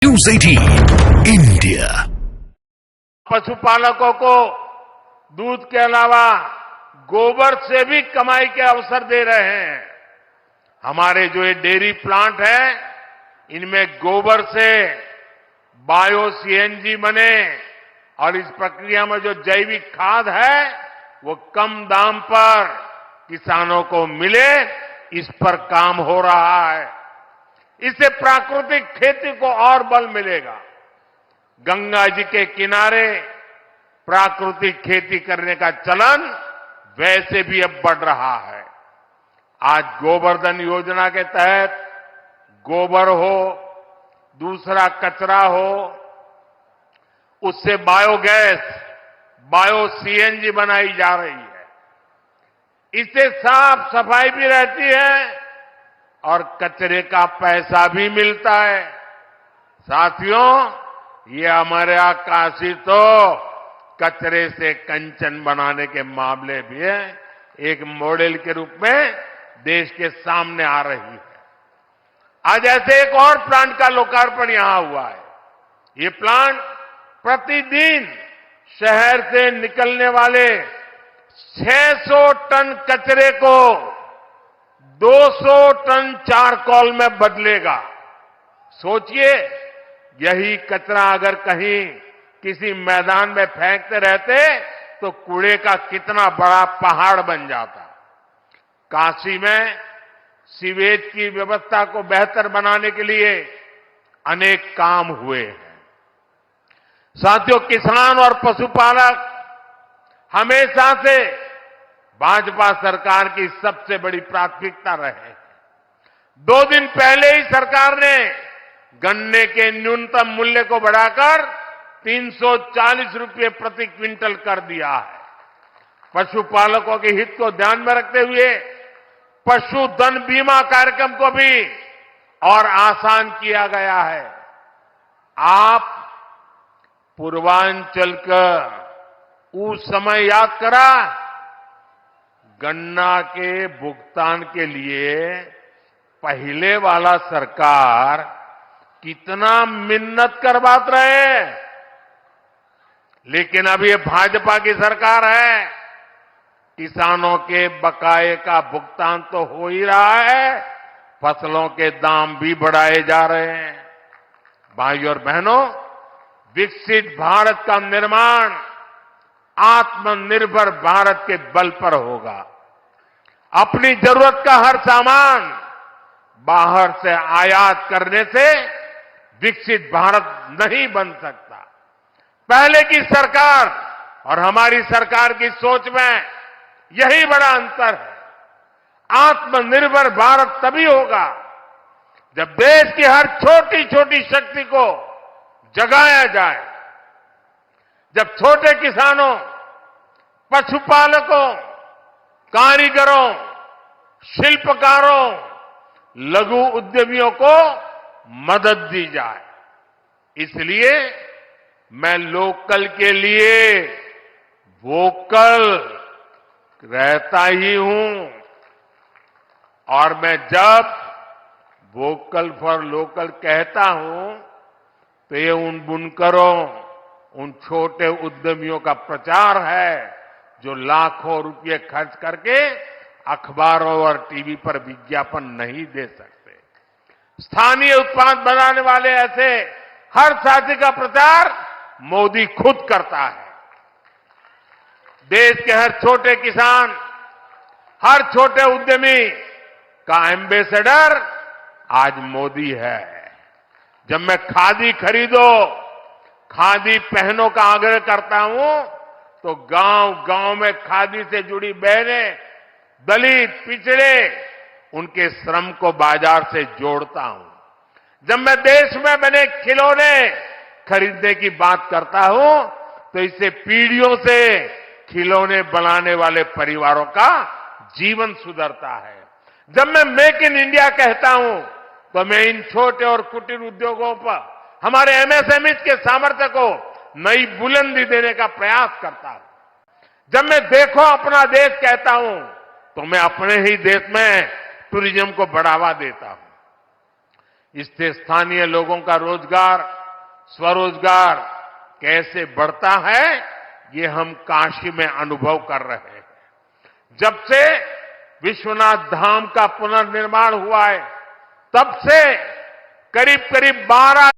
News 18 India। पशुपालकों को दूध के अलावा गोबर से भी कमाई के अवसर दे रहे हैं। हमारे जो ये डेयरी प्लांट है, इनमें गोबर से बायो सीएनजी बने और इस प्रक्रिया में जो जैविक खाद है वो कम दाम पर किसानों को मिले, इस पर काम हो रहा है। इससे प्राकृतिक खेती को और बल मिलेगा। गंगा जी के किनारे प्राकृतिक खेती करने का चलन वैसे भी अब बढ़ रहा है। आज गोवर्धन योजना के तहत गोबर हो, दूसरा कचरा हो, उससे बायोगैस, बायो सीएनजी बनाई जा रही है। इससे साफ सफाई भी रहती है और कचरे का पैसा भी मिलता है। साथियों, ये हमारे काशी तो कचरे से कंचन बनाने के मामले भी है, एक मॉडल के रूप में देश के सामने आ रही है। आज ऐसे एक और प्लांट का लोकार्पण यहां हुआ है। ये प्लांट प्रतिदिन शहर से निकलने वाले 600 टन कचरे को 200 टन चारकोल में बदलेगा। सोचिए, यही कचरा अगर कहीं किसी मैदान में फेंकते रहते तो कूड़े का कितना बड़ा पहाड़ बन जाता। काशी में सीवेज की व्यवस्था को बेहतर बनाने के लिए अनेक काम हुए हैं। साथियों, किसान और पशुपालक हमेशा से भाजपा सरकार की सबसे बड़ी प्राथमिकता रहे हैं। 2 दिन पहले ही सरकार ने गन्ने के न्यूनतम मूल्य को बढ़ाकर 340 रुपये प्रति क्विंटल कर दिया है। पशुपालकों के हित को ध्यान में रखते हुए पशुधन बीमा कार्यक्रम को भी और आसान किया गया है। आप पूर्वांचल का उस समय याद करा, गन्ना के भुगतान के लिए पहले वाला सरकार कितना मिन्नत करवात रहे, लेकिन अब ये भाजपा की सरकार है। किसानों के बकाये का भुगतान तो हो ही रहा है, फसलों के दाम भी बढ़ाए जा रहे हैं। भाइयों और बहनों, विकसित भारत का निर्माण आत्मनिर्भर भारत के बल पर होगा। अपनी जरूरत का हर सामान बाहर से आयात करने से विकसित भारत नहीं बन सकता। पहले की सरकार और हमारी सरकार की सोच में यही बड़ा अंतर है। आत्मनिर्भर भारत तभी होगा जब देश की हर छोटी छोटी शक्ति को जगाया जाए, जब छोटे किसानों, पशुपालकों, कारीगरों, शिल्पकारों, लघु उद्यमियों को मदद दी जाए। इसलिए मैं लोकल के लिए वोकल रहता ही हूं, और मैं जब वोकल फॉर लोकल कहता हूं तो ये उन बुनकरों, उन छोटे उद्यमियों का प्रचार है जो लाखों रुपए खर्च करके अखबारों और टीवी पर विज्ञापन नहीं दे सकते। स्थानीय उत्पाद बनाने वाले ऐसे हर साथी का प्रचार मोदी खुद करता है। देश के हर छोटे किसान, हर छोटे उद्यमी का एम्बेसडर आज मोदी है। जब मैं खादी खरीदो, खादी पहनो का आग्रह करता हूं तो गांव गांव में खादी से जुड़ी बहनें, दलित, पिछड़े, उनके श्रम को बाजार से जोड़ता हूं। जब मैं देश में बने खिलौने खरीदने की बात करता हूं तो इससे पीढ़ियों से खिलौने बनाने वाले परिवारों का जीवन सुधरता है। जब मैं मेक इन इंडिया कहता हूं तो मैं इन छोटे और कुटीर उद्योगों पर हमारे एमएसएमई के सामर्थ्य को नई बुलंदी देने का प्रयास करता हूं। जब मैं देखो अपना देश कहता हूं तो मैं अपने ही देश में टूरिज्म को बढ़ावा देता हूं। इससे स्थानीय लोगों का रोजगार, स्वरोजगार कैसे बढ़ता है, ये हम काशी में अनुभव कर रहे हैं। जब से विश्वनाथ धाम का पुनर्निर्माण हुआ है, तब से करीब करीब 12